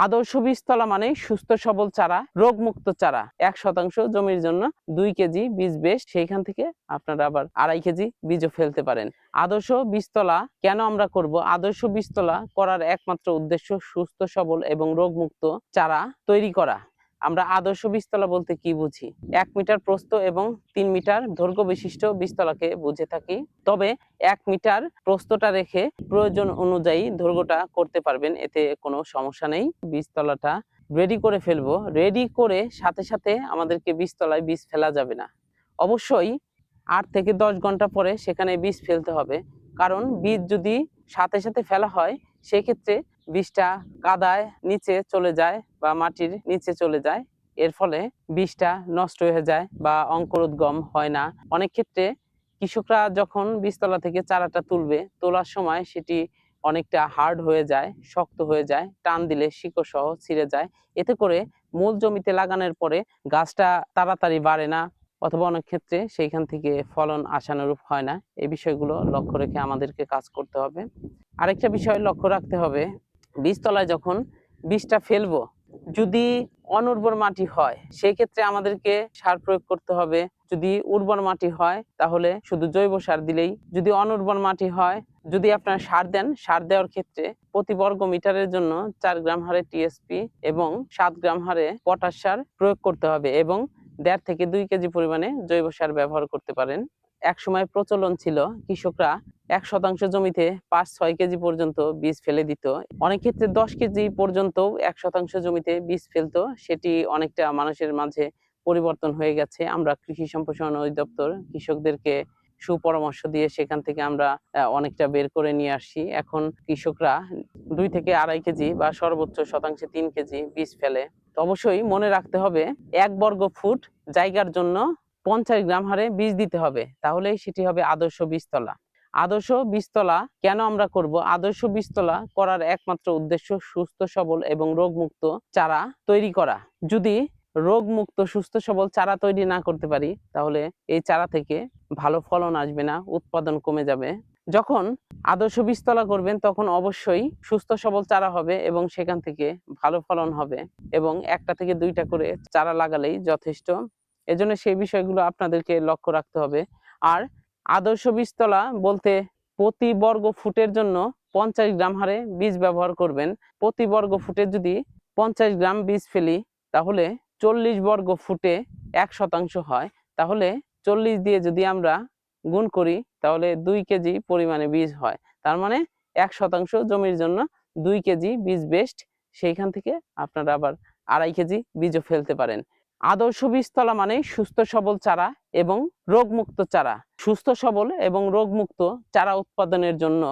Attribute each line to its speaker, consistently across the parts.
Speaker 1: আদর্শ বীজতলা মানে সুস্থ সবল চারা, রোগমুক্ত চারা। 1% জমির জন্য 2 কেজি বীজ বেস্ট, সেইখান থেকে আপনারা আবার 2.5 কেজি বীজও ফেলতে পারেন। আদর্শ বীজতলা কেন আমরা করব? আদর্শ বীজতলা করার একমাত্র উদ্দেশ্য সুস্থ সবল এবং রোগমুক্ত চারা তৈরি করা। আমরা আদর্শ বীজতলা বলতে কি বুঝি? 1 মিটার প্রস্থ এবং 3 মিটার দৈর্ঘ্য বিশিষ্ট বীজতলাকে বুঝে থাকি। তবে 1 মিটার প্রস্থটা রেখে প্রয়োজন অনুযায়ী দৈর্ঘ্যটা করতে পারবেন, এতে কোনো সমস্যা নেই। বীজতলাটা রেডি করে ফেলবো। রেডি করে সাথে সাথে আমাদেরকে বীজতলায় বীজ ফেলা যাবে না। অবশ্যই 8 থেকে 10 ঘন্টা পরে সেখানে বীজ ফেলতে হবে। কারণ বীজ যদি সাথে সাথে ফেলা হয়, সেক্ষেত্রে বীজটা কাদায় নিচে চলে যায় বা মাটির নিচে চলে যায়। এর ফলে বীজটা নষ্ট হয়ে যায় বা অঙ্কুরোদ্গম হয় না। অনেক ক্ষেত্রে কৃষকরা যখন বীজতলা থেকে চারাটা তুলবে, তোলার সময় সেটি অনেকটা হার্ড হয়ে যায়, শক্ত হয়ে যায়, টান দিলে শিকড় সহ ছিঁড়ে যায়। এতে করে মূল জমিতে লাগানোর পরে গাছটা তাড়াতাড়ি বাড়ে না, অথবা অনেক ক্ষেত্রে সেইখান থেকে ফলন আশানুরূপ হয় না। এই বিষয়গুলো লক্ষ্য রেখে আমাদেরকে কাজ করতে হবে। আরেকটা বিষয় লক্ষ্য রাখতে হবে, বীজতলায় যখন বীজটা ফেলবো, যদি অনুর্বর মাটি হয় সেই ক্ষেত্রে আমাদেরকে সার প্রয়োগ করতে হবে। যদি উর্বর মাটি হয় তাহলে শুধু জৈব সার দিলেই। যদি অনুর্বর মাটি হয়, যদি আপনারা সার দেন, সার দেওয়ার ক্ষেত্রে প্রতি বর্গ মিটারের জন্য 4 গ্রাম হারে টিএসপি এবং 7 গ্রাম হারে পটাশ সার প্রয়োগ করতে হবে এবং 1.5 থেকে 2 কেজি পরিমাণে জৈব সার ব্যবহার করতে পারেন। এক সময় প্রচলন ছিল, কৃষকরা 1% জমিতে 5-6 কেজি পর্যন্ত বীজ ফেলে দিত। অনেক ক্ষেত্রে 10 কেজি পর্যন্ত 1% জমিতে বীজ ফেলতো। সেটি অনেকটা মানুষের মাঝে পরিবর্তন হয়ে গেছে। আমরা কৃষি সম্প্রসারণ অধিদপ্তর কৃষকদেরকে সুপরামর্শ দিয়ে সেখান থেকে আমরা অনেকটা বের করে নিয়ে আসছি। এখন কৃষকরা 2 থেকে 2.5 কেজি বা সর্বোচ্চ শতাংশে 3 কেজি বীজ ফেলে। তো অবশ্যই মনে রাখতে হবে, 1 বর্গ ফুট জায়গার জন্য 50 গ্রাম হারে বীজ দিতে হবে, তাহলেই সেটি হবে আদর্শ বীজতলা। আদর্শ বীজতলা কেন আমরা করব? আদর্শ বীজতলা করার একমাত্র উদ্দেশ্য সুস্থ সবল এবং রোগমুক্ত চারা তৈরি করা। যদি রোগমুক্ত সুস্থ সবল চারা তৈরি না করতে পারি, তাহলে এই চারা থেকে ভালো ফলন আসবে না, উৎপাদন কমে যাবে। যখন আদর্শ বীজতলা করবেন তখন অবশ্যই সুস্থ সবল চারা হবে এবং সেখান থেকে ভালো ফলন হবে এবং 1টা থেকে 2টা করে চারা লাগালেই যথেষ্ট। এজন্য সেই বিষয়গুলো আপনাদেরকে লক্ষ্য রাখতে হবে। আর আদর্শ বীজতলা বলতে প্রতি বর্গ ফুটের জন্য 50 গ্রাম হারে বীজ ব্যবহার করবেন। প্রতি বর্গ ফুটে যদি 50 গ্রাম বীজ ফেলি, তাহলে 40 বর্গ ফুটে 1% হয়। তাহলে 40 দিয়ে যদি আমরা গুণ করি, তাহলে 2 কেজি পরিমাণে বীজ হয়। তার মানে 1% জমির জন্য 2 কেজি বীজ বেস্ট। সেইখান থেকে আপনারা আবার 2.5 কেজি বীজও ফেলতে পারেন। আদর্শ বীজতলা মানে সুস্থ সবল চারা এবং রোগমুক্ত চারা। সুস্থ সবল এবং রোগমুক্ত চারা উৎপাদনের জন্য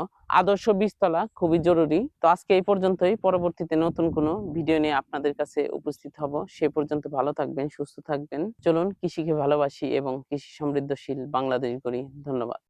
Speaker 1: আদর্শ বীজতলা খুবই জরুরি। তো আজকে এই পর্যন্তই। পরবর্তীতে নতুন কোনো ভিডিও নিয়ে আপনাদের কাছে উপস্থিত হব। সে পর্যন্ত ভালো থাকবেন, সুস্থ থাকবেন। চলুন কৃষিকে ভালোবাসি এবং কৃষি সমৃদ্ধশীল বাংলাদেশ গড়ি। ধন্যবাদ।